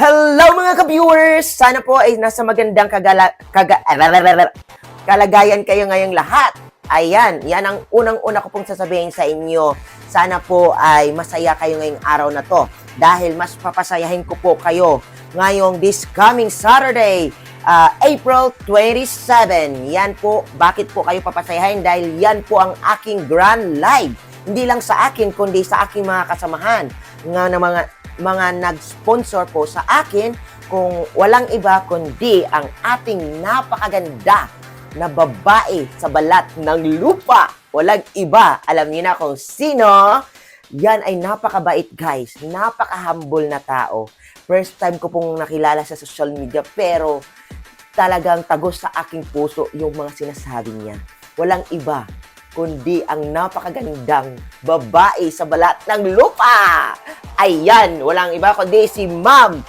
Hello mga ka-viewers! Sana po ay nasa magandang kalagayan kayo ngayong lahat. Ayan, yan ang unang-una ko pong sasabihin sa inyo. Sana po ay masaya kayo ngayong araw na to dahil mas papasayahin ko po kayo ngayong this coming Saturday, April 27. Yan po, bakit po kayo papasayahin? Dahil yan po ang aking grand live. Hindi lang sa akin, kundi sa aking mga kasamahan ng mga nag-sponsor po sa akin kung walang iba kundi ang ating napakaganda na babae sa balat ng lupa. Walang iba. Alam niyo na kung sino. Yan ay napakabait guys. Napaka-humble na tao. First time ko pong nakilala sa social media pero talagang tagos sa aking puso yung mga sinasabi niya. Walang iba kundi ang napakagandang babae sa balat ng lupa. Ayan, walang iba kundi si Ma'am